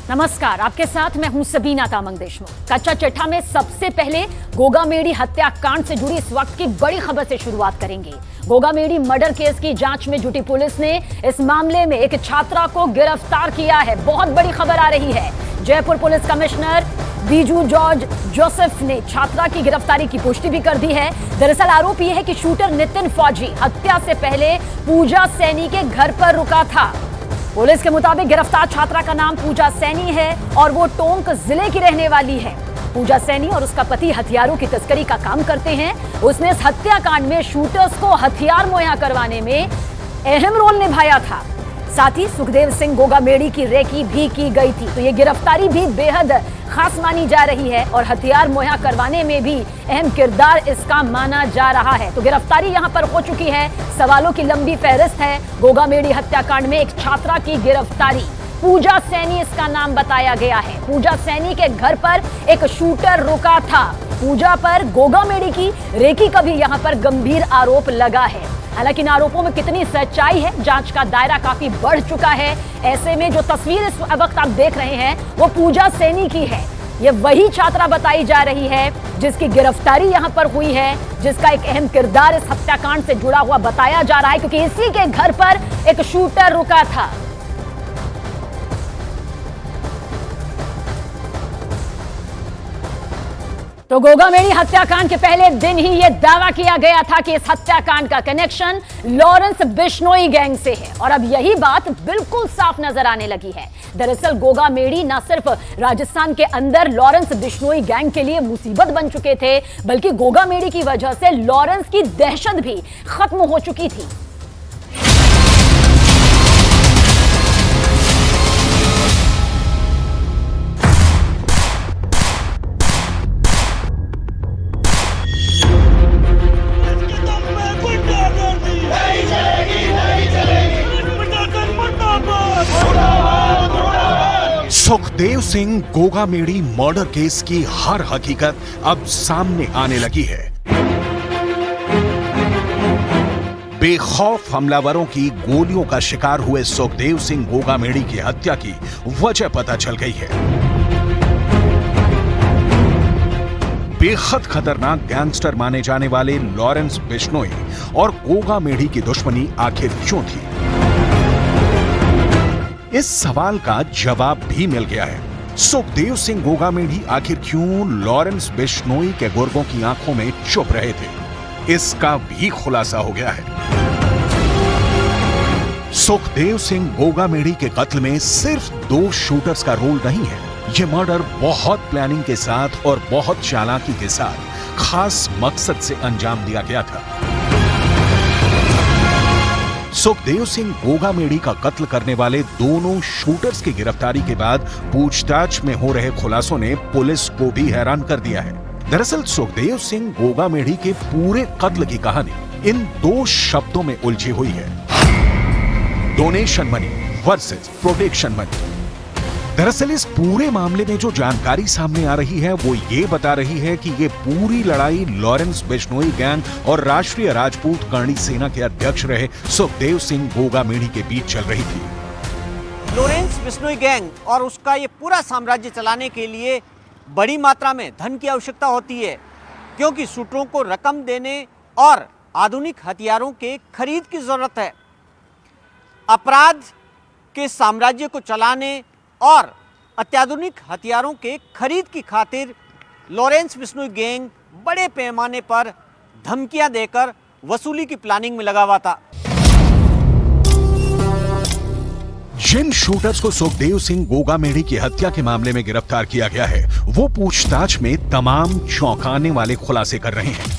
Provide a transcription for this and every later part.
नमस्कार, आपके साथ मैं हूं सबीना तामंग देशमुख। कच्चा चिट्ठा में सबसे पहले गोगामेडी हत्याकांड से जुड़ी इस वक्त की बड़ी खबर से शुरुआत करेंगे। गोगामेडी मर्डर केस की जांच में जुटी पुलिस ने इस मामले में एक छात्रा को गिरफ्तार किया है। बहुत बड़ी खबर आ रही है। Jaipur police commissioner Biju George Joseph ने छात्रा की गिरफ्तारी की पुष्टि भी कर दी है। दरअसल आरोप यह है कि शूटर नितिन फौजी हत्या से पहले पूजा सैनी के घर पर रुका था। पुलिस के मुताबिक गिरफ्तार छात्रा का नाम पूजा सैनी है और वो टोंक जिले की रहने वाली है। पूजा सैनी और उसका पति हथियारों की तस्करी का काम करते हैं। उसने इस हत्याकांड में शूटर्स को हथियार मुहैया करवाने में अहम रोल निभाया था। साथ ही सुखदेव सिंह गोगामेडी की रेकी भी की गई थी। तो ये गिरफ्तारी भी बेहद खास मानी जा रही है और हथियार मुहैया करवाने में भी अहम किरदार इसका माना जा रहा है। तो गिरफ्तारी यहां पर हो चुकी है। सवालों की लंबी फहरिस्त है। गोगामेडी हत्याकांड में एक छात्रा की गिरफ्तारी, पूजा सैनी इसका नाम बताया गया है। पूजा सैनी के घर पर एक शूटर रुका था। पूजा पर गोगामेडी की रेकी का भी यहां पर गंभीर आरोप लगा है। हालांकि इन आरोपों में कितनी सच्चाई है, जांच का दायरा काफी बढ़ चुका है। ऐसे में जो तस्वीर इस वक्त आप देख रहे हैं वो पूजा सैनी की है। ये वही छात्रा बताई जा रही है जिसकी गिरफ्तारी यहां पर हुई है, जिसका एक अहम किरदार इस हत्याकांड से जुड़ा हुआ बताया जा रहा है, क्योंकि इसी के घर पर एक शूटर रुका था। तो गोगामेडी हत्याकांड के पहले दिन ही यह दावा किया गया था कि इस हत्याकांड का कनेक्शन लॉरेंस बिश्नोई गैंग से है और अब यही बात बिल्कुल साफ नजर आने लगी है। दरअसल गोगामेडी न सिर्फ राजस्थान के अंदर लॉरेंस बिश्नोई गैंग के लिए मुसीबत बन चुके थे, बल्कि गोगामेडी की वजह से लॉरेंस की दहशत भी खत्म हो चुकी थी। सुखदेव सिंह गोगामेडी मर्डर केस की हर हकीकत अब सामने आने लगी है। बेखौफ हमलावरों की गोलियों का शिकार हुए सुखदेव सिंह गोगामेडी की हत्या की वजह पता चल गई है। बेहद खतरनाक गैंगस्टर माने जाने वाले लॉरेंस बिश्नोई और गोगामेडी की दुश्मनी आखिर क्यों थी? इस सवाल का जवाब भी मिल गया है। सुखदेव सिंह गोगामेडी आखिर क्यों लॉरेंस बिश्नोई के गुर्गों की आंखों में छुप रहे थे, इसका भी खुलासा हो गया है। सुखदेव सिंह गोगामेडी के कत्ल में सिर्फ 2 शूटर्स का रोल नहीं है। यह मर्डर बहुत प्लानिंग के साथ और बहुत चालाकी के साथ खास मकसद से अंजाम दिया गया था। सुखदेव सिंह गोगामेडी का कत्ल करने वाले दोनों शूटर्स की गिरफ्तारी के बाद पूछताछ में हो रहे खुलासों ने पुलिस को भी हैरान कर दिया है। दरअसल सुखदेव सिंह गोगामेडी के पूरे कत्ल की कहानी इन 2 शब्दों में उलझी हुई है: donation money versus protection money. दरअसल इस पूरे मामले में जो जानकारी सामने आ रही है वो ये बता रही है कि ये पूरी लड़ाई लॉरेंस बिश्नोई गैंग और राष्ट्रीय राजपूत करणी सेना के अध्यक्ष रहे सुखदेव सिंह गोगामेडी के बीच चल रही थी। लॉरेंस बिश्नोई गैंग और उसका ये पूरा साम्राज्य चलाने के लिए बड़ी मात्रा में धन की आवश्यकता होती है, क्योंकि शूटरों को रकम देने और आधुनिक हथियारों के खरीद की जरूरत है। अपराध के साम्राज्य को चलाने और अत्याधुनिक हथियारों के खरीद की खातिर लॉरेंस बिश्नोई गैंग बड़े पैमाने पर धमकियां देकर वसूली की प्लानिंग में लगा हुआ था। जिन शूटर्स को सुखदेव सिंह गोगामेडी की हत्या के मामले में गिरफ्तार किया गया है वो पूछताछ में तमाम चौंकाने वाले खुलासे कर रहे हैं।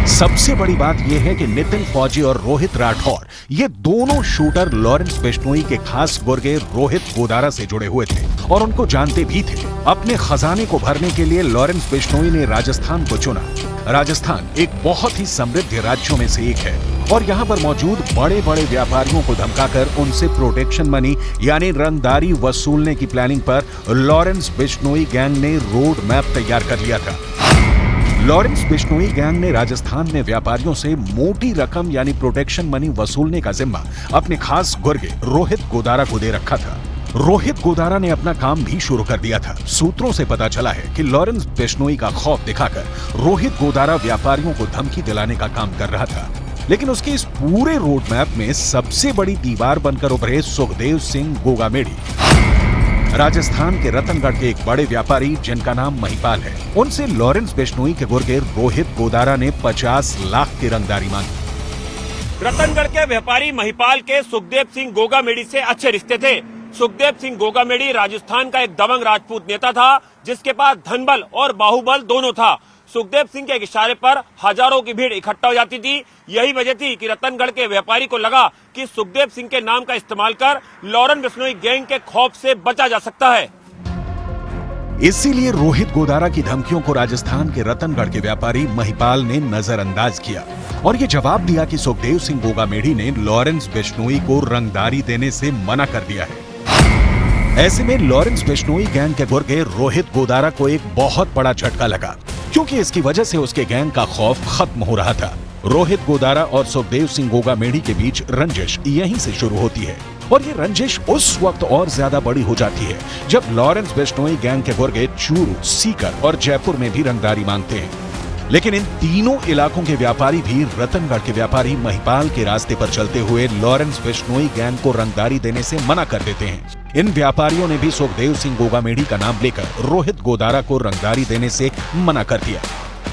सबसे बड़ी बात यह है कि नितिन फौजी और रोहित राठौर ये दोनों शूटर लॉरेंस बिश्नोई के खास गुर्गे रोहित गोदारा से जुड़े हुए थे और उनको जानते भी थे। अपने खजाने को भरने के लिए लॉरेंस बिश्नोई ने राजस्थान को चुना। राजस्थान एक बहुत ही समृद्ध राज्यों में से एक है और यहाँ पर मौजूद बड़े बड़े व्यापारियों को धमकाकर उनसे प्रोटेक्शन मनी यानी रंगदारी वसूलने की प्लानिंग पर लॉरेंस बिश्नोई गैंग ने रोड मैप तैयार कर लिया था। लॉरेंस बिश्नोई गैंग ने राजस्थान में व्यापारियों से मोटी रकम यानी प्रोटेक्शन मनी वसूलने का जिम्मा अपने खास गुर्गे रोहित गोदारा को दे रखा था। रोहित गोदारा ने अपना काम भी शुरू कर दिया था। सूत्रों से पता चला है कि लॉरेंस बिश्नोई का खौफ दिखाकर रोहित गोदारा व्यापारियों को धमकी दिलाने का काम कर रहा था। लेकिन उसके इस पूरे रोड मैप में सबसे बड़ी दीवार बनकर उभरे सुखदेव सिंह गोगामेड़ी। राजस्थान के रतनगढ़ के एक बड़े व्यापारी जिनका नाम महिपाल है, उनसे लॉरेंस बिश्नोई के गुर्गे रोहित गोदारा ने 50 लाख की रंगदारी मांगी। रतनगढ़ के व्यापारी महिपाल के सुखदेव सिंह गोगामेड़ी से अच्छे रिश्ते थे। सुखदेव सिंह गोगामेड़ी राजस्थान का एक दबंग राजपूत नेता था, जिसके पास धनबल और बाहुबल दोनों था। सुखदेव सिंह के इशारे पर हजारों की भीड़ इकट्ठा हो जाती थी। यही वजह थी कि रतनगढ़ के व्यापारी को लगा कि सुखदेव सिंह के नाम का इस्तेमाल कर लॉरेंस बिश्नोई गैंग के खौफ से बचा जा सकता है। इसीलिए रोहित गोदारा की धमकियों को राजस्थान के रतनगढ़ के व्यापारी महिपाल ने नजरअंदाज किया और ये जवाब दिया कि सुखदेव सिंह गोगामेड़ी ने लॉरेंस बिश्नोई को रंगदारी देने से मना कर दिया है। ऐसे में लॉरेंस बिश्नोई गैंग के गुर्गे रोहित गोदारा को एक बहुत बड़ा झटका लगा, क्योंकि इसकी वजह से उसके गैंग का खौफ खत्म हो रहा था। रोहित गोदारा और सुखदेव सिंह गोगामेड़ी के बीच रंजिश यहीं से शुरू होती है और ये रंजिश उस वक्त और ज्यादा बड़ी हो जाती है जब लॉरेंस बिश्नोई गैंग के गुर्गे चूरू, सीकर और जयपुर में भी रंगदारी मांगते हैं। लेकिन इन तीनों इलाकों के व्यापारी भी रतनगढ़ के व्यापारी महिपाल के रास्ते पर चलते हुए लॉरेंस बिश्नोई गैंग को रंगदारी देने से मना कर देते हैं। इन व्यापारियों ने भी सुखदेव सिंह गोगामेड़ी का नाम लेकर रोहित गोदारा को रंगदारी देने से मना कर दिया।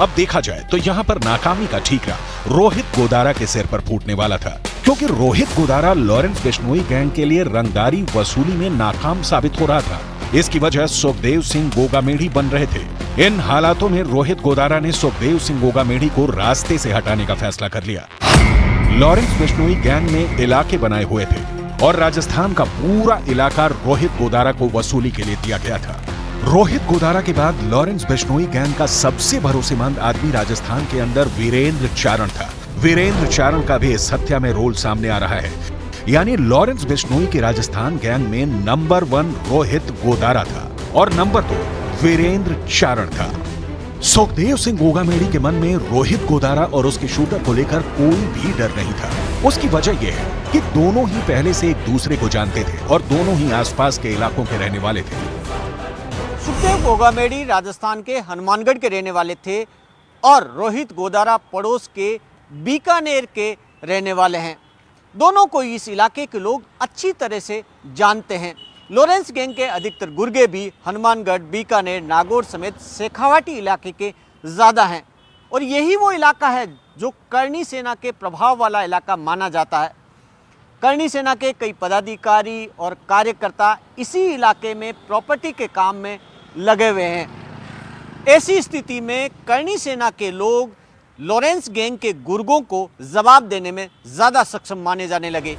अब देखा जाए तो यहाँ पर नाकामी का ठीकरा रोहित गोदारा के सिर पर फूटने वाला था, क्योंकि रोहित गोदारा लॉरेंस बिश्नोई गैंग के लिए रंगदारी वसूली में नाकाम साबित हो रहा था। इसकी वजह सुखदेव सिंह गोगामेड़ी बन रहे थे। इन हालातों में रोहित गोदारा ने सुखदेव सिंह गोगामेड़ी को रास्ते से हटाने का फैसला कर लिया। लॉरेंस बिश्नोई गैंग ने इलाके बनाए हुए थे और राजस्थान का पूरा इलाका रोहित गोदारा को वसूली के लिए दिया गया था। रोहित गोदारा के बाद लॉरेंस बिश्नोई गैंग का सबसे भरोसेमंद आदमी राजस्थान के अंदर वीरेंद्र चारण था। वीरेंद्र चारण का भी इस हत्या में रोल सामने आ रहा है। यानी लॉरेंस बिश्नोई के राजस्थान गैंग में नंबर 1 रोहित गोदारा था और नंबर 2 वीरेंद्र चारण था। सुखदेव सिंह गोगामेड़ी के मन में रोहित गोदारा और उसके शूटर को लेकर कोई भी डर नहीं था। उसकी वजह यह है कि दोनों ही पहले से एक दूसरे को जानते थे और दोनों ही आसपास के इलाकों के रहने वाले थे। सुखदेव गोगामेड़ी राजस्थान के हनुमानगढ़ के रहने वाले थे और रोहित गोदारा पड़ोस के बीकानेर के रहने वाले हैं। दोनों को इस इलाके के लोग अच्छी तरह से जानते हैं। लॉरेंस गैंग के अधिकतर गुर्गे भी हनुमानगढ़, बीकानेर, नागौर समेत शेखावाटी इलाके के ज़्यादा हैं और यही वो इलाका है जो करणी सेना के प्रभाव वाला इलाका माना जाता है। करणी सेना के कई पदाधिकारी और कार्यकर्ता इसी इलाके में प्रॉपर्टी के काम में लगे हुए हैं। ऐसी स्थिति में करणी सेना के लोग लॉरेंस गैंग के गुर्गों को जवाब देने में ज्यादा सक्षम माने जाने लगे।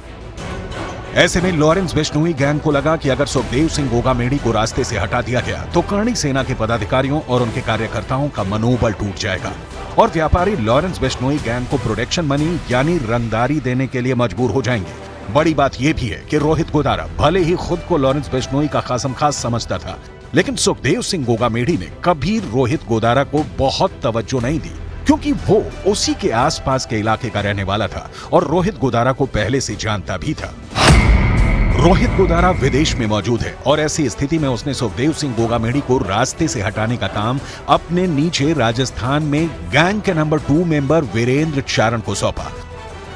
ऐसे में लॉरेंस बिश्नोई गैंग को लगा कि अगर सुखदेव सिंह गोगामेड़ी को रास्ते से हटा दिया गया तो करणी सेना के पदाधिकारियों और उनके कार्यकर्ताओं का मनोबल टूट जाएगा और व्यापारी लॉरेंस बिश्नोई गैंग को प्रोटेक्शन मनी यानी रंगदारी देने के लिए मजबूर हो जाएंगे। बड़ी बात यह भी है कि रोहित गोदारा भले ही खुद को लॉरेंस बिश्नोई का खासम खास समझता था, लेकिन सुखदेव सिंह गोगामेड़ी ने कभी रोहित गोदारा को बहुत तवज्जो नहीं दी, क्योंकि वो उसी के आसपास के इलाके का रहने वाला था और रोहित गोदारा को पहले से जानता भी था। रोहित गोदारा विदेश में मौजूद है और ऐसी स्थिति में उसने सुखदेव सिंह गोगामेड़ी को रास्ते से हटाने का काम अपने नीचे राजस्थान में गैंग के नंबर 2 मेंबर वीरेंद्र चारण को सौंपा।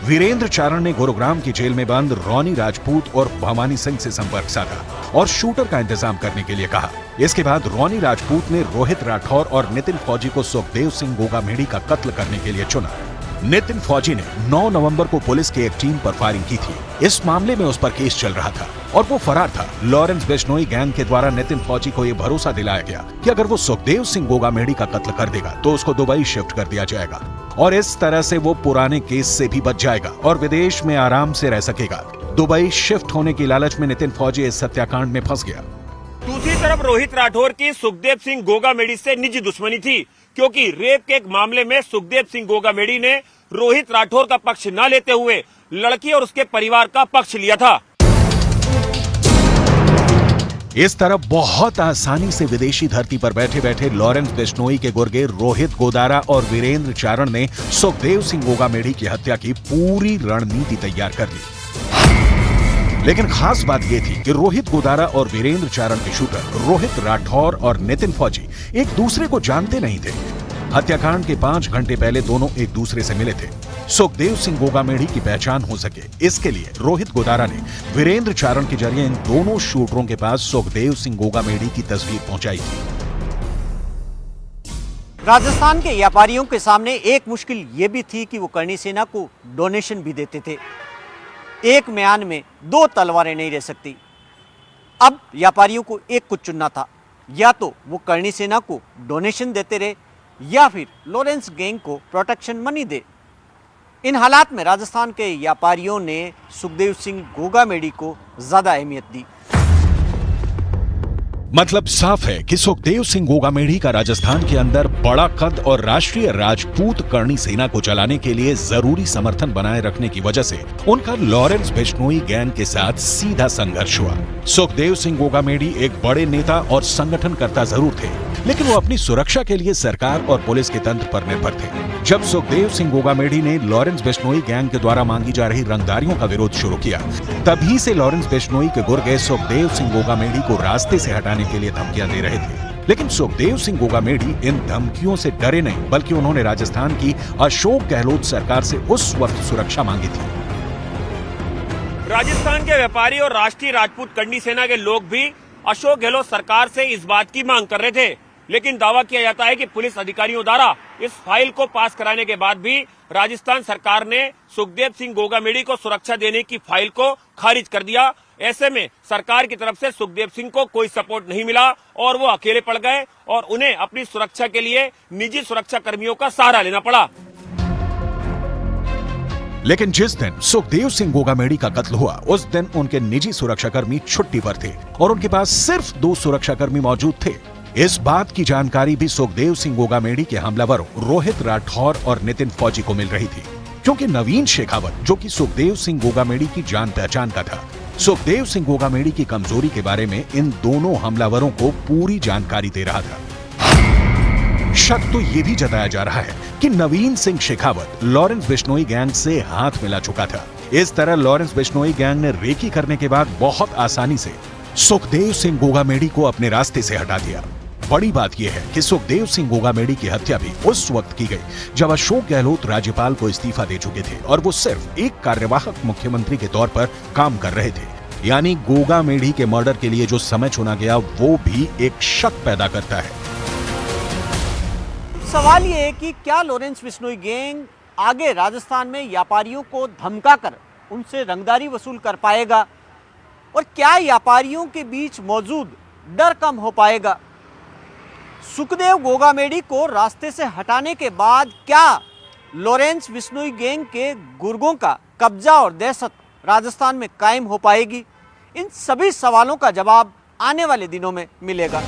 वीरेंद्र चारण ने गुरुग्राम की जेल में बंद रोनी राजपूत और भवानी सिंह से संपर्क साधा और शूटर का इंतजाम करने के लिए कहा। इसके बाद रोनी राजपूत ने रोहित राठौर और नितिन फौजी को सुखदेव सिंह गोगामेड़ी का कत्ल करने के लिए चुना। नितिन फौजी ने 9 नवंबर को पुलिस की एक टीम पर फायरिंग की थी। इस मामले में उस पर केस चल रहा था और वो फरार था। लॉरेंस बिश्नोई गैंग के द्वारा नितिन फौजी को यह भरोसा दिलाया गया कि अगर वो सुखदेव सिंह गोगामेड़ी का कत्ल कर देगा तो उसको दुबई शिफ्ट कर दिया जाएगा और इस तरह से वो पुराने केस से भी बच जाएगा और विदेश में आराम से रह सकेगा। दुबई शिफ्ट होने की लालच में नितिन फौजी इस हत्याकांड में फंस गया। दूसरी तरफ रोहित राठौर की सुखदेव सिंह गोगामेड़ी से निजी दुश्मनी थी, क्योंकि रेप के एक मामले में सुखदेव सिंह गोगामेड़ी ने रोहित राठौर का पक्ष न लेते हुए लड़की और उसके परिवार का पक्ष लिया था। इस तरह बहुत आसानी से विदेशी धरती पर बैठे बैठे लॉरेंस बिश्नोई के गुर्गे रोहित गोदारा और वीरेंद्र चारण ने सुखदेव सिंह गोगामेड़ी की हत्या की पूरी रणनीति तैयार कर ली। लेकिन खास बात यह थी कि रोहित गोदारा और वीरेंद्र चारण के शूटर रोहित राठौर और नितिन फौजी एक दूसरे को जानते नहीं थे। हत्याकांड के 5 घंटे पहले दोनों एक दूसरे से मिले थे। सुखदेव सिंह गोगामेड़ी की पहचान हो सके, इसके लिए रोहित गोदारा ने वीरेंद्र चारण के जरिए इन दोनों शूटरों के पास सुखदेव सिंह गोगामेड़ी की तस्वीर पहुंचाई थी। राजस्थान के व्यापारियों के सामने एक मुश्किल ये भी थी कि वो करणी सेना को डोनेशन भी देते थे। एक म्यान में 2 तलवारें नहीं रह सकती। अब व्यापारियों को एक कुछ चुनना था, या तो वो करणी सेना को डोनेशन देते रहे या फिर लॉरेंस गैंग को प्रोटेक्शन मनी दे। इन हालात में राजस्थान के व्यापारियों ने सुखदेव सिंह गोगामेड़ी को ज्यादा अहमियत दी। मतलब साफ है कि सुखदेव सिंह गोगामेड़ी का राजस्थान के अंदर बड़ा कद और राष्ट्रीय राजपूत करणी सेना को चलाने के लिए जरूरी समर्थन बनाए रखने की वजह से उनका लॉरेंस बिश्नोई गैंग के साथ सीधा संघर्ष हुआ। सुखदेव सिंह गोगामेड़ी एक बड़े नेता और संगठनकर्ता जरूर थे, लेकिन वो अपनी सुरक्षा के लिए सरकार और पुलिस के तंत्र पर निर्भर थे। जब सुखदेव सिंह गोगामेड़ी ने लॉरेंस बिश्नोई गैंग के द्वारा मांगी जा रही रंगदारियों का विरोध शुरू किया, तभी से लॉरेंस बिश्नोई के गुर्गे सुखदेव सिंह गोगामेड़ी को रास्ते से हटाने के लिए धमकियां दे रहे थे। लेकिन सुखदेव सिंह गोगामेड़ी इन धमकियों से डरे नहीं, बल्कि उन्होंने राजस्थान की अशोक गहलोत सरकार से उस वक्त सुरक्षा मांगी थी। राजस्थान के व्यापारी और राष्ट्रीय राजपूत करणी सेना के लोग भी अशोक गहलोत सरकार से इस बात की मांग कर रहे थे, लेकिन दावा किया जाता है कि पुलिस अधिकारियों द्वारा इस फाइल को पास कराने के बाद भी राजस्थान सरकार ने सुखदेव सिंह गोगामेड़ी को सुरक्षा देने की फाइल को खारिज कर दिया। ऐसे में सरकार की तरफ से सुखदेव सिंह को कोई सपोर्ट नहीं मिला और वो अकेले पड़ गए और उन्हें अपनी सुरक्षा के लिए निजी सुरक्षा कर्मियों का सहारा लेना पड़ा। लेकिन जिस दिन सुखदेव सिंह गोगामेड़ी का कत्ल हुआ, उस दिन उनके निजी सुरक्षाकर्मी छुट्टी पर थे और उनके पास सिर्फ 2 सुरक्षाकर्मी मौजूद थे। इस बात की जानकारी भी सुखदेव सिंह गोगामेड़ी के हमलावरों रोहित राठौर और नितिन फौजी को मिल रही थी, क्योंकि नवीन शेखावत, जो कि सुखदेव सिंह गोगामेड़ी की जान पहचान का था, सुखदेव सिंह गोगामेड़ी की कमजोरी के बारे में इन दोनों हमलावरों को पूरी जानकारी दे रहा था। शक तो ये भी जताया जा रहा है कि नवीन सिंह शेखावत लॉरेंस बिश्नोई गैंग से हाथ मिला चुका था। इस तरह लॉरेंस बिश्नोई गैंग ने रेकी करने के बाद बहुत आसानी से सुखदेव सिंह गोगामेड़ी को अपने रास्ते से हटा दिया। बड़ी बात यह है कि सुखदेव सिंह गोगामेड़ी की हत्या भी उस वक्त की गई जब अशोक गहलोत राज्यपाल को इस्तीफा दे चुके थे और वो सिर्फ एक कार्यवाहक मुख्यमंत्री के तौर पर काम कर रहे थे। यानी गोगामेड़ी के मर्डर के लिए जो समय चुना गया वो भी एक शक पैदा करता है। सवाल ये है कि क्या लॉरेंस बिश्नोई गैंग आगे राजस्थान में व्यापारियों को धमकाकर उनसे रंगदारी वसूल कर पाएगा, और क्या व्यापारियों के बीच मौजूद डर कम हो पाएगा? सुखदेव गोगामेड़ी को रास्ते से हटाने के बाद क्या लॉरेंस बिश्नोई गैंग के गुर्गों का कब्जा और दहशत राजस्थान में कायम हो पाएगी? इन सभी सवालों का जवाब आने वाले दिनों में मिलेगा,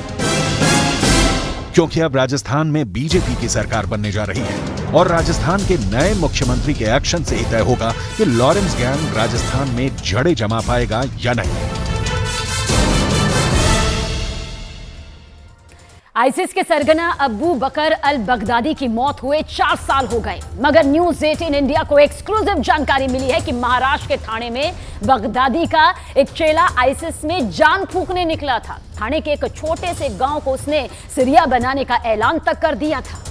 क्योंकि अब राजस्थान में बीजेपी की सरकार बनने जा रही है और राजस्थान के नए मुख्यमंत्री के एक्शन से ही तय होगा कि लॉरेंस गैंग राजस्थान में जड़ें जमा पाएगा या नहीं। आईसिस के सरगना अबू बकर अल बगदादी की मौत हुए 4 साल हो गए, मगर न्यूज 18 इंडिया को एक्सक्लूसिव जानकारी मिली है कि महाराष्ट्र के थाने में बगदादी का एक चेला आईसिस में जान फूंकने निकला था। थाने के एक छोटे से गांव को उसने सीरिया बनाने का ऐलान तक कर दिया था।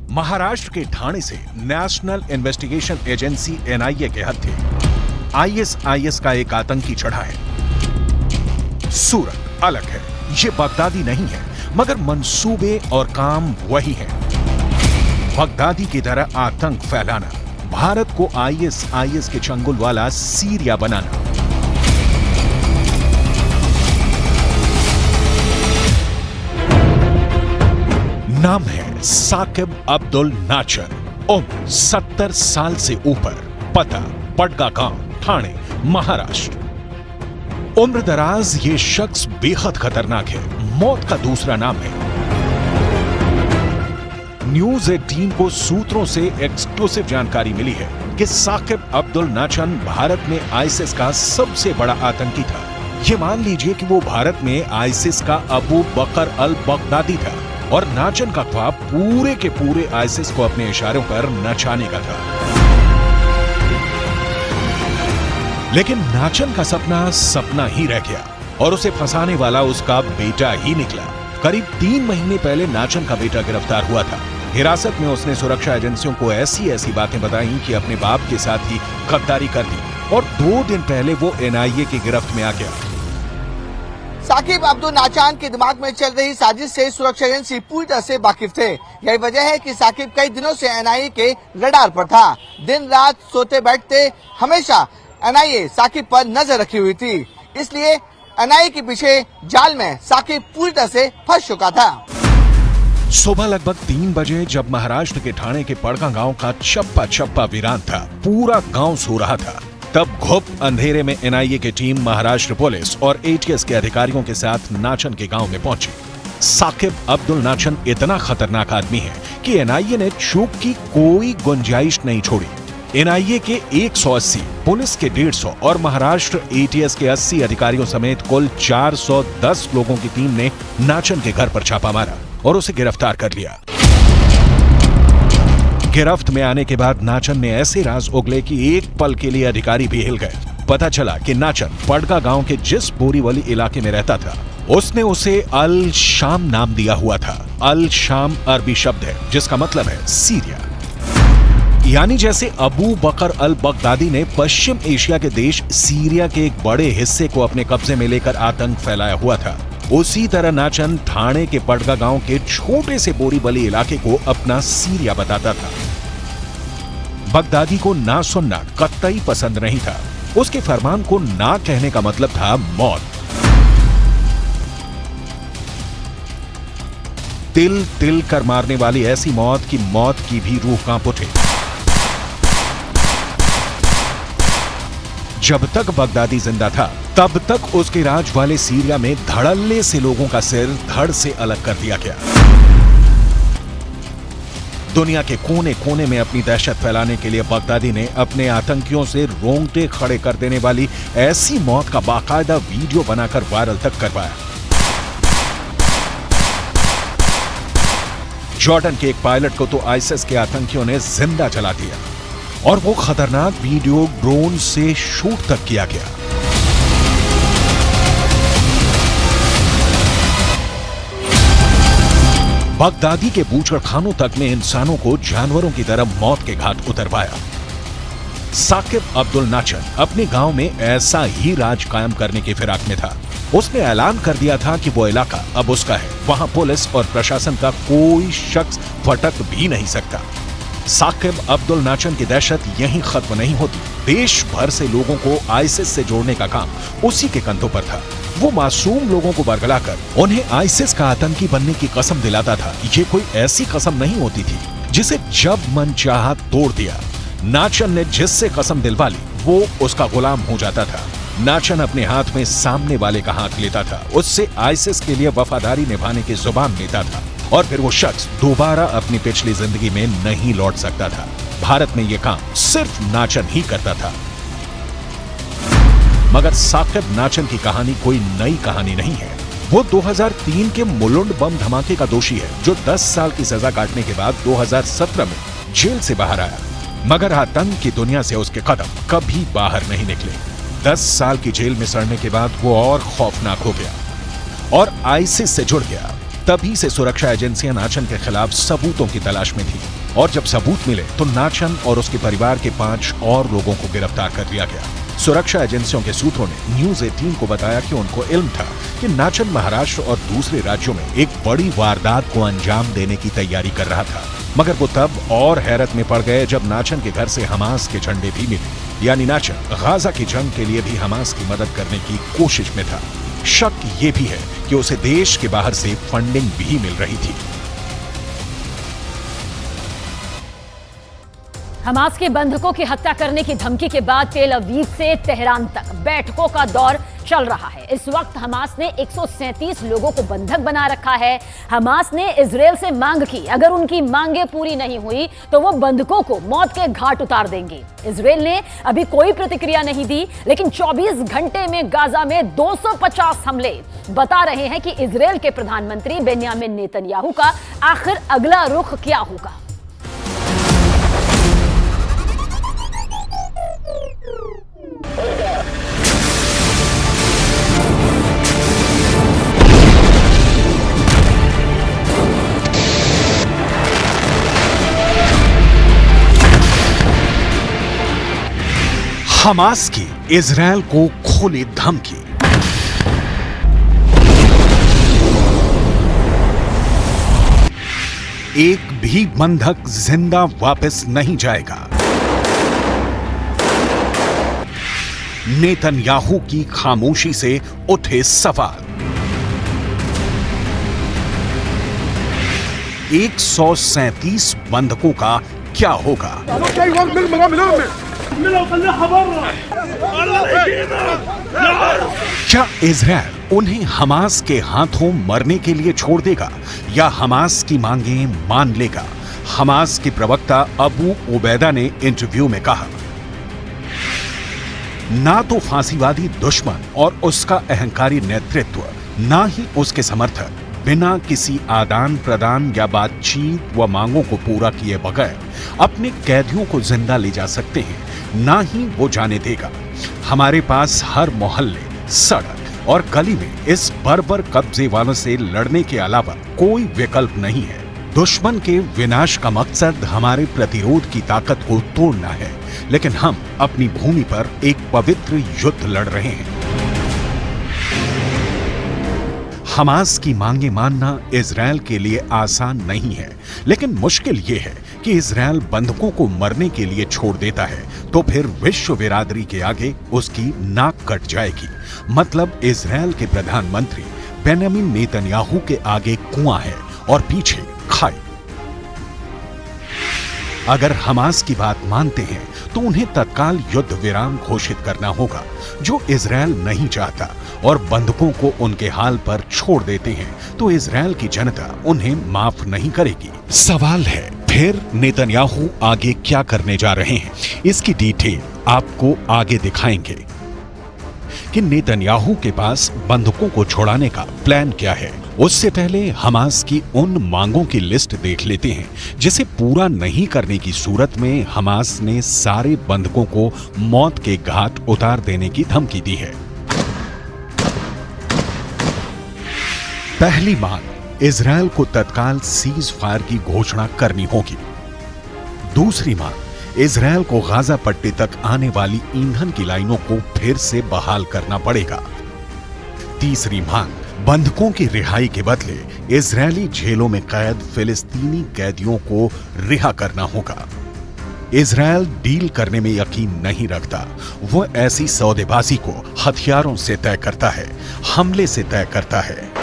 महाराष्ट्र के ठाणे से नेशनल इन्वेस्टिगेशन एजेंसी एनआईए के हत्थे आईएसआईएस का एक आतंकी चढ़ा है। सूरत अलग है, ये बगदादी नहीं है, मगर मंसूबे और काम वही हैं। बगदादी की तरह आतंक फैलाना, भारत को आईएसआईएस के चंगुल वाला सीरिया बनाना। नाम है साकिब अब्दुल नाचर, उम्र 70 साल से ऊपर, पता पटगा गांव, ठाणे, महाराष्ट्र। उम्र दराज ये शख्स बेहद खतरनाक है, मौत का दूसरा नाम है। न्यूज 18 को सूत्रों से एक्सक्लूसिव जानकारी मिली है कि साकिब अब्दुल नाचन भारत में आईसिस का सबसे बड़ा आतंकी था। ये मान लीजिए कि वो भारत में आईसिस का अबू बकर अल बगदादी था और नाचन का ख्वाब पूरे के पूरे आईसिस को अपने इशारों पर नचाने का था। लेकिन नाचन का सपना सपना ही रह गया और उसे फंसाने वाला उसका बेटा ही निकला। करीब 3 महीने पहले नाचन का बेटा गिरफ्तार हुआ था। हिरासत में उसने सुरक्षा एजेंसियों को ऐसी बातें बताई कि अपने बाप के साथ ही गद्दारी कर दी और 2 दिन पहले वो एनआईए की गिरफ्त में आ गया। साकिब अब्दुल नाचन के दिमाग में चल रही साजिश से सुरक्षा एजेंसी पूरी तरह से वाकिफ थे। यही वजह है कि साकिब कई दिनों से एनआईए के रडार पर था। दिन रात सोते बैठते हमेशा एनआईए साकिब पर नजर रखी हुई थी, इसलिए एनआईए के पीछे जाल में साकिब पूरी तरह से फंस चुका था। सुबह लगभग 3 बजे जब महाराष्ट्र के ठाणे के पड़का गांव का चप्पा चप्पा वीरान था, पूरा गांव सो रहा था, तब घुप अंधेरे में एनआईए की टीम महाराष्ट्र पुलिस और एटीएस के अधिकारियों के साथ नाचन के गांव में पहुंची। साकिब अब्दुल नाचन इतना खतरनाक आदमी है कि एनआईए ने चूक की कोई गुंजाइश नहीं छोड़ी। एनआईए के 180, पुलिस के 150 और महाराष्ट्र एटीएस के 80 अधिकारियों समेत कुल 410 लोगों की टीम ने नाचन के घर पर छापा मारा और उसे गिरफ्तार कर लिया। गिरफ्त में आने के बाद नाचन ने ऐसे राज उगले कि एक पल के लिए अधिकारी भी हिल गए। पता चला कि नाचन पड़का गांव के जिस बोरीवली इलाके में रहता था, उसने उसे अल शाम नाम दिया हुआ था। अल शाम अरबी शब्द है जिसका मतलब है सीरिया। यानी जैसे अबू बकर अल बगदादी ने पश्चिम एशिया के देश सीरिया के एक बड़े हिस्से को अपने कब्जे में लेकर आतंक फैलाया हुआ था, उसी तरह नाचन ठाणे के पड़का गांव के छोटे से बोरीवली इलाके को अपना सीरिया बताता था। बगदादी को ना सुनना कतई पसंद नहीं था। उसके फरमान को ना कहने का मतलब था मौत। तिल तिल कर मारने वाली ऐसी मौत की भी रूह कांप उठे। जब तक बगदादी जिंदा था तब तक उसके राज वाले सीरिया में धड़ल्ले से लोगों का सिर धड़ से अलग कर दिया गया। दुनिया के कोने कोने में अपनी दहशत फैलाने के लिए बगदादी ने अपने आतंकियों से रोंगटे खड़े कर देने वाली ऐसी मौत का बाकायदा वीडियो बनाकर वायरल तक करवाया। जॉर्डन के एक पायलट को तो आईसिस के आतंकियों ने जिंदा जला दिया और वो खतरनाक वीडियो ड्रोन से शूट तक किया गया। बगदादी के बूचड़ खानों तक ने इंसानों को जानवरों की तरह मौत के घाट उतरवाया। साकिब अब्दुल नाचन अपने गांव में ऐसा ही राज कायम करने की फिराक में था। उसने ऐलान कर दिया था कि वो इलाका अब उसका है, वहां पुलिस और प्रशासन का कोई शख्स फटक भी नहीं सकता। साकिब अब्दुल नाचन की दहशत यहीं खत्म नहीं होती। देश भर से लोगों को आईसिस से जोड़ने का काम उसी के कंधों पर था। वो मासूम लोगों को बरगलाकर उन्हें आईसिस का आतंकी बनने की कसम दिलाता था। ये कोई ऐसी कसम नहीं होती थी जिसे जब मन चाहा तोड़ दिया। नाचन ने जिससे कसम दिलवा ली वो उसका गुलाम हो जाता था। नाचन अपने हाथ में सामने वाले का हाथ लेता था, उससे आईसिस के लिए वफादारी निभाने की जुबान लेता था और फिर वो शख्स दोबारा अपनी पिछली जिंदगी में नहीं लौट सकता था। भारत में ये काम सिर्फ नाचन ही करता था। मगर साकिब नाचन की कहानी कोई नई कहानी नहीं है। वो 2003 के मुलुंड बम धमाके का दोषी है जो 10 साल की सजा काटने के बाद 2017 में जेल से बाहर आया, मगर आतंक की दुनिया से उसके कदम कभी बाहर नहीं निकले। 10 साल की जेल में सड़ने के बाद वो और खौफनाक हो गया और आईसिस से जुड़ गया। तभी से सुरक्षा एजेंसियां नाचन के खिलाफ सबूतों की तलाश में थी और जब सबूत मिले तो नाचन और उसके परिवार के 5 और लोगों को गिरफ्तार कर लिया गया। सुरक्षा एजेंसियों के सूत्रों ने न्यूज 18 को बताया कि उनको इल्म था कि नाचन महाराष्ट्र और दूसरे राज्यों में एक बड़ी वारदात को अंजाम देने की तैयारी कर रहा था, मगर वो तब और हैरत में पड़ गए जब नाचन के घर से हमास के झंडे भी मिले। यानी नाचन गाजा की जंग के लिए भी हमास की मदद करने की कोशिश में था। शक ये भी है कि उसे देश के बाहर से फंडिंग भी मिल रही थी। हमास के बंधकों की हत्या करने की धमकी के बाद तेल अवीव से तेहरान तक बैठकों का दौर चल रहा है। इस वक्त हमास ने 137 लोगों को बंधक बना रखा है। हमास ने इजरायल से मांग की, अगर उनकी मांगे पूरी नहीं हुई तो वो बंधकों को मौत के घाट उतार देंगे। इजरायल ने अभी कोई प्रतिक्रिया नहीं दी, लेकिन 24 घंटे में गाजा में 250 हमले बता रहे हैं कि इजरायल के प्रधानमंत्री बेन्यामिन नेतन्याहू का आखिर अगला रुख क्या होगा। हमास की इजरायल को खुली धमकी। एक भी बंधक जिंदा वापस नहीं जाएगा। नेतन्याहू की खामोशी से उठे सवाल। 137 बंधकों का क्या होगा? क्या इजरायल उन्हें हमास के हाथों मरने के लिए छोड़ देगा या हमास की मांगें मान लेगा? हमास के प्रवक्ता अबू उबैदा ने इंटरव्यू में कहा, ना तो फांसीवादी दुश्मन और उसका अहंकारी नेतृत्व, ना ही उसके समर्थक बिना किसी आदान प्रदान या बातचीत व मांगों को पूरा किए बगैर अपने कैदियों को जिंदा ले जा सकते हैं, ना ही वो जाने देगा। हमारे पास हर मोहल्ले, सड़क और गली में इस बर्बर कब्जे वालों से लड़ने के अलावा कोई विकल्प नहीं है। दुश्मन के विनाश का मकसद हमारे प्रतिरोध की ताकत को तोड़ना है, लेकिन हम अपनी भूमि पर एक पवित्र युद्ध लड़ रहे हैं। हमास की मांगे मानना इजरायल के लिए आसान नहीं है, लेकिन मुश्किल यह है कि इजरायल बंधकों को मरने के लिए छोड़ देता है तो फिर विश्व बिरादरी के आगे उसकी नाक कट जाएगी। मतलब इजरायल के प्रधानमंत्री बेन्यामिन नेतन्याहू के आगे कुआं है और पीछे खाई। अगर हमास की बात मानते हैं तो उन्हें तत्काल युद्ध विराम घोषित करना होगा, जो इजरायल नहीं चाहता, और बंधकों को उनके हाल पर छोड़ देते हैं तो इजरायल की जनता उन्हें माफ नहीं करेगी। सवाल है, फिर नेतन्याहू आगे क्या करने जा रहे हैं? इसकी डिटेल आपको आगे दिखाएंगे कि नेतन्याहू के पास बंधकों को छुड़ाने का प्लान क्या है। उससे पहले हमास की उन मांगों की लिस्ट देख लेते हैं जिसे पूरा नहीं करने की सूरत में हमास ने सारे बंधकों को मौत के घाट उतार देने की धमकी दी है। पहली मांग, इजरायल को तत्काल सीज फायर की घोषणा करनी होगी। दूसरी मांग, इजरायल को गाजा पट्टी तक आने वाली ईंधन की लाइनों को फिर से बहाल करना पड़ेगा। तीसरी मांग, बंधकों की रिहाई के बदले इजरायली जेलों में कैद फिलिस्तीनी कैदियों को रिहा करना होगा। इजरायल डील करने में यकीन नहीं रखता, वो ऐसी सौदेबाजी को हथियारों से तय करता है, हमले से तय करता है।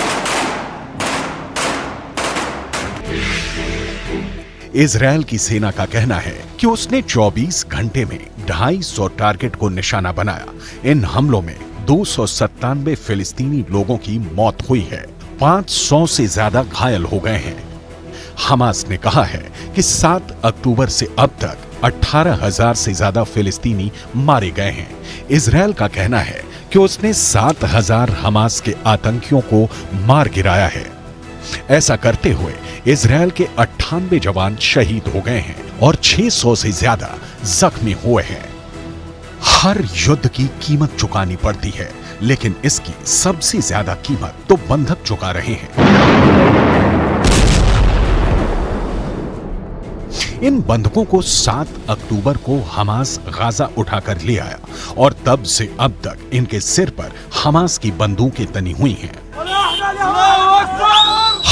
इजरायल की सेना का कहना है कि उसने 24 घंटे में 250 टारगेट को निशाना बनाया। इन हमलों में 297 फिलिस्तीनी लोगों की मौत हुई है, 500 से ज्यादा घायल हो गए हैं। हमास ने कहा है कि 7 अक्टूबर से अब तक 18,000 से ज्यादा फिलिस्तीनी मारे गए हैं। इजरायल का कहना है कि उसने 7,000 हमास के आतंकियों को मार गिराया है। ऐसा करते हुए इजरायल के 98 जवान शहीद हो गए हैं और 600 से ज्यादा जख्मी हुए हैं। हर युद्ध की कीमत चुकानी पड़ती है, लेकिन इसकी सबसे ज्यादा कीमत तो बंधक चुका रहे हैं। इन बंधकों को 7 अक्टूबर को हमास गाजा उठाकर ले आया और तब से अब तक इनके सिर पर हमास की बंदूकें तनी हुई हैं।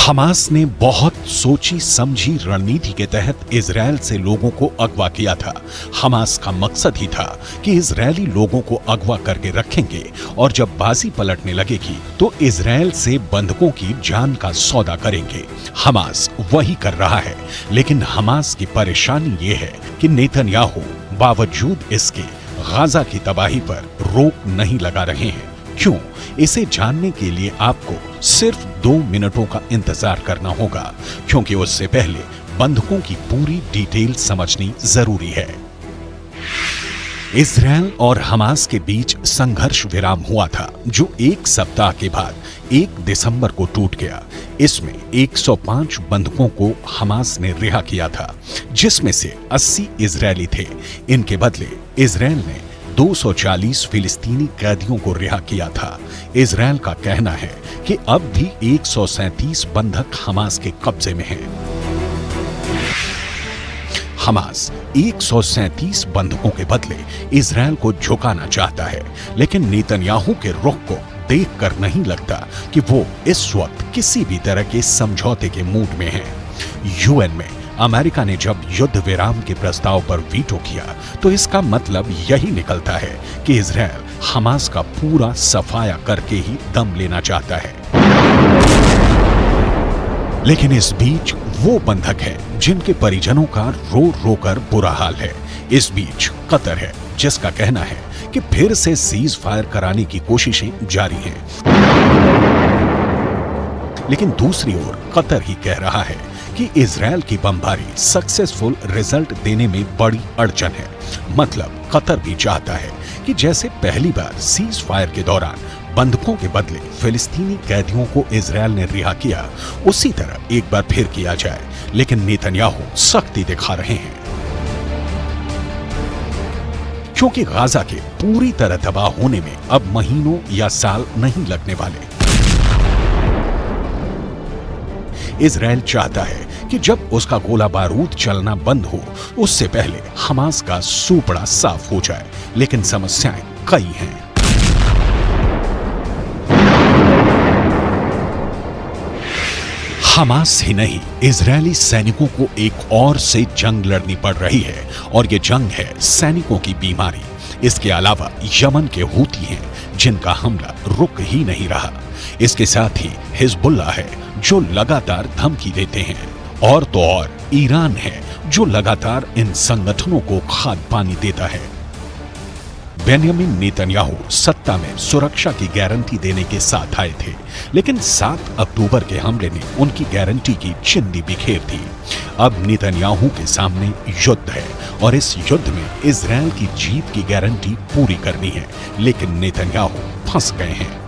हमास ने बहुत सोची समझी रणनीति के तहत इजराइल से लोगों को अगवा किया था। हमास का मकसद ही था कि इजरायली लोगों को अगवा करके रखेंगे और जब बाजी पलटने लगेगी तो इजराइल से बंधकों की जान का सौदा करेंगे। हमास वही कर रहा है, लेकिन हमास की परेशानी ये है कि नेतन्याहू बावजूद इसके गाजा की तबाही पर रोक नहीं लगा रहे हैं। क्यों? इसे जानने के लिए आपको सिर्फ 2 मिनटों का इंतजार करना होगा, क्योंकि उससे पहले बंधकों की पूरी डिटेल समझनी जरूरी है। इजराइल और हमास के बीच संघर्ष विराम हुआ था, जो 1 सप्ताह के बाद 1 दिसंबर को टूट गया। इसमें 105 बंधकों को हमास ने रिहा किया था, जिसमें से 80 इजरायली थे। इनके बदले इजराइल ने 240 फिलिस्तीनी कैदियों को रिहा किया था। इजराइल का कहना है कि अब भी 137 बंधक हमास के कब्जे में हैं। हमास 137 बंधकों के बदले इजराइल को झुकाना चाहता है, लेकिन नेतन्याहू के रुख को देखकर नहीं लगता कि वो इस वक्त किसी भी तरह के समझौते के मूड में है। यूएन में अमेरिका ने जब युद्ध विराम के प्रस्ताव पर वीटो किया तो इसका मतलब यही निकलता है कि इजराइल हमास का पूरा सफाया करके ही दम लेना चाहता है। लेकिन इस बीच वो बंधक है जिनके परिजनों का रो रो कर बुरा हाल है। इस बीच कतर है, जिसका कहना है कि फिर से सीज फायर कराने की कोशिशें जारी हैं। लेकिन दूसरी ओर कतर ही कह रहा है कि इजराइल की बमबारी सक्सेसफुल रिजल्ट देने में बड़ी अड़चन है। मतलब कतर भी चाहता है कि जैसे पहली बार सीज फायर के दौरान बंधकों के बदले फिलिस्तीनी कैदियों को इजराइल ने रिहा किया, उसी तरह एक बार फिर किया जाए। लेकिन नेतन्याहू सख्ती दिखा रहे हैं, क्योंकि गाजा के पूरी तरह तबाह होने में अब महीनों या साल नहीं लगने वाले। इजराइल चाहता है कि जब उसका गोला बारूद चलना बंद हो, उससे पहले हमास का सूपड़ा साफ हो जाए। लेकिन समस्याएं कई हैं। हमास ही नहीं, इजरायली सैनिकों को एक और से जंग लड़नी पड़ रही है, और ये जंग है सैनिकों की बीमारी। इसके अलावा यमन के हूती हैं, जिनका हमला रुक ही नहीं रहा। इसके साथ ही हिजबुल्लाह है, जो लगातार धमकी देते हैं, और तो और ईरान है, जो लगातार इन संगठनों को खाद पानी देता है। बेंयामिन नेतन्याहू सत्ता में सुरक्षा की गारंटी देने के साथ आए थे, लेकिन 7 अक्टूबर के हमले ने उनकी गारंटी की चिंदी बिखेर दी। अब नेतन्याहू के सामने युद्ध है, और इस युद्ध में इजराइल की जीत की गारंटी पूरी करनी है। लेकिन नेतन्याहू फंस गए हैं।